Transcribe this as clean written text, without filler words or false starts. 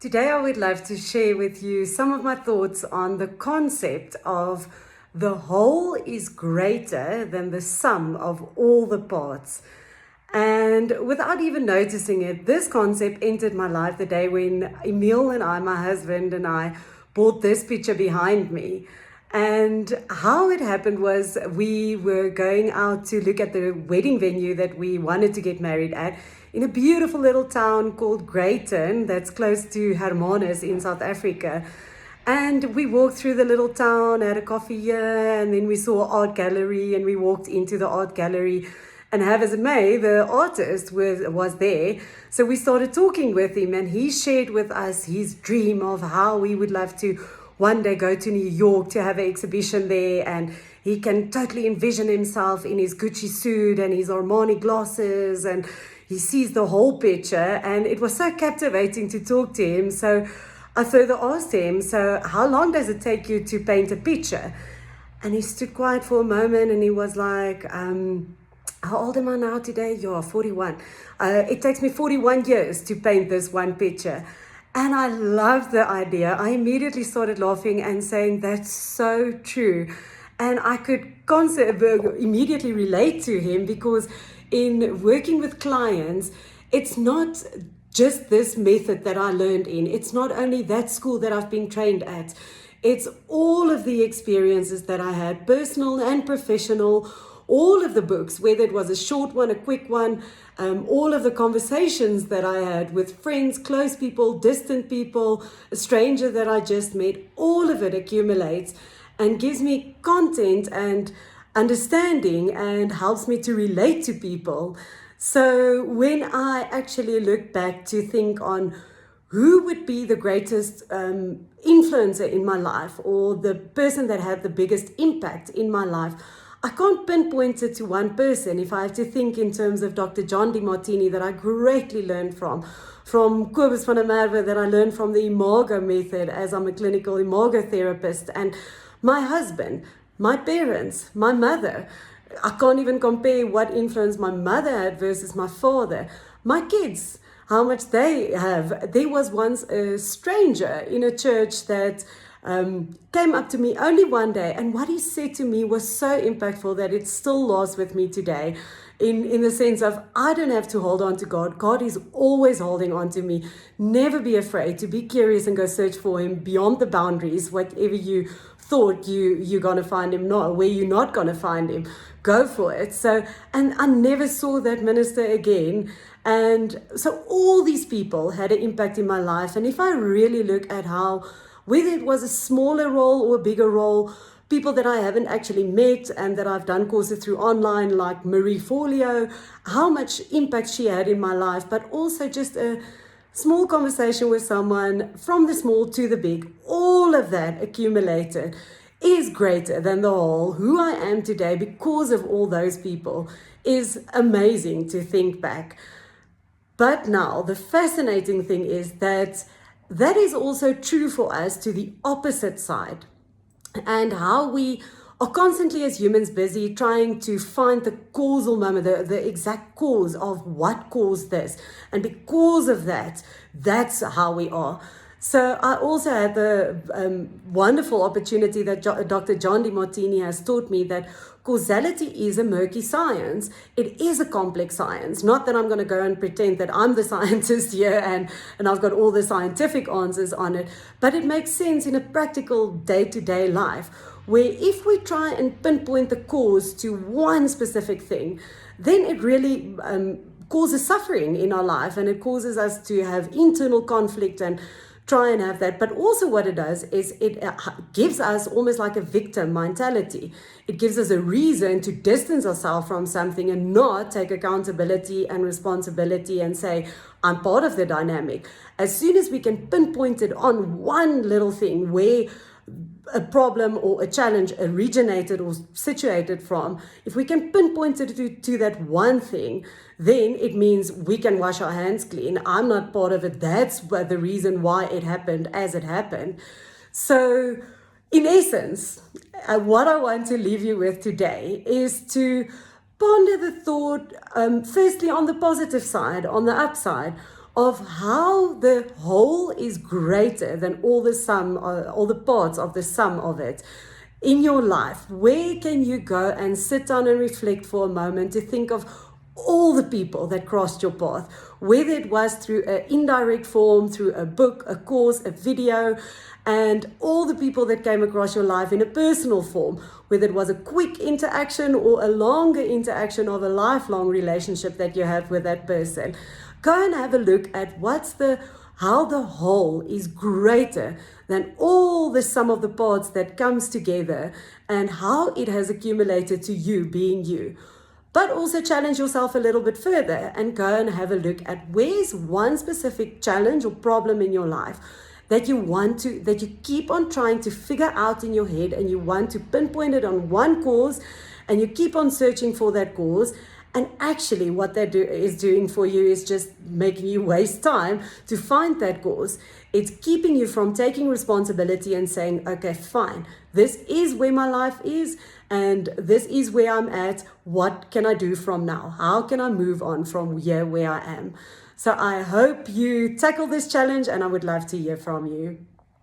Today, I would love to share with you some of my thoughts on the concept of the whole is greater than the sum of all the parts. And without even noticing it, this concept entered my life the day when Emil and I, my husband and I, bought this picture behind me. And how it happened was we were going out to look at the wedding venue that we wanted to get married at in a beautiful little town called Greyton that's close to Hermanus in South Africa. And we walked through the little town, had a coffee here, and then we saw an art gallery and we walked into the art gallery. And have as it may, the artist was there. So we started talking with him and he shared with us his dream of how he would love to one day go to New York to have an exhibition there, and he can totally envision himself in his Gucci suit and his Armani glasses, and he sees the whole picture. And it was so captivating to talk to him. So I further asked him, so how long does it take you to paint a picture? And he stood quiet for a moment and he was like, how old am I now today? You're 41. It takes me 41 years to paint this one picture. And I loved the idea. I immediately started laughing and saying, that's so true. And I could immediately relate to him, because in working with clients, it's not just this method that I learned in. It's not only that school that I've been trained at. It's all of the experiences that I had, personal and professional, all of the books, whether it was a short one, a quick one, all of the conversations that I had with friends, close people, distant people, a stranger that I just met, all of it accumulates and gives me content and understanding and helps me to relate to people. So when I actually look back to think on who would be the greatest influencer in my life, or the person that had the biggest impact in my life, I can't pinpoint it to one person. If I have to think in terms of Dr. John Demartini, that I greatly learned from Cobus van der Merwe, that I learned from the Imago method, as I'm a clinical Imago therapist, and my husband, my parents, my mother. I can't even compare what influence my mother had versus my father. My kids, how much they have. There was once a stranger in a church that came up to me only one day, and what he said to me was so impactful that it still lasts with me today, in the sense of, I don't have to hold on to God. God is always holding on to me. Never be afraid to be curious and go search for him beyond the boundaries. Whatever you thought you're going to find him, not where you're not going to find him, go for it. So, and I never saw that minister again. And so all these people had an impact in my life. And if I really look at how, whether it was a smaller role or a bigger role, people that I haven't actually met and that I've done courses through online, like Marie Forleo, how much impact she had in my life, but also just a small conversation with someone, from the small to the big, all of that accumulated is greater than the whole. Who I am today because of all those people is amazing to think back. But now the fascinating thing is that is also true for us to the opposite side, and how we are constantly as humans busy trying to find the causal moment, the exact cause of what caused this. And because of that, that's how we are. So I also had the wonderful opportunity that Dr. John Demartini has taught me that causality is a murky science. It is a complex science. Not that I'm going to go and pretend that I'm the scientist here and I've got all the scientific answers on it, but it makes sense in a practical day-to-day life, where if we try and pinpoint the cause to one specific thing, then it really causes suffering in our life, and it causes us to have internal conflict and try and have that. But also what it does is it gives us almost like a victim mentality. It gives us a reason to distance ourselves from something and not take accountability and responsibility and say, I'm part of the dynamic. As soon as we can pinpoint it on one little thing where a problem or a challenge originated or situated from, if we can pinpoint it to that one thing, then it means we can wash our hands clean. I'm not part of it. That's the reason why it happened as it happened. So in essence, what I want to leave you with today is to ponder the thought, firstly on the positive side, on the upside, of how the whole is greater than all the sum, all the parts of the sum of it. In your life, where can you go and sit down and reflect for a moment to think of all the people that crossed your path, whether it was through an indirect form, through a book, a course, a video, and all the people that came across your life in a personal form, whether it was a quick interaction or a longer interaction of a lifelong relationship that you have with that person. Go and have a look at how the whole is greater than all the sum of the parts that comes together, and how it has accumulated to you being you. But also challenge yourself a little bit further and go and have a look at where's one specific challenge or problem in your life that you keep on trying to figure out in your head, and you want to pinpoint it on one cause, and you keep on searching for that cause. And actually what that is doing for you is just making you waste time to find that cause. It's keeping you from taking responsibility and saying, okay, fine, this is where my life is, and this is where I'm at. What can I do from now? How can I move on from here where I am? So I hope you tackle this challenge, and I would love to hear from you.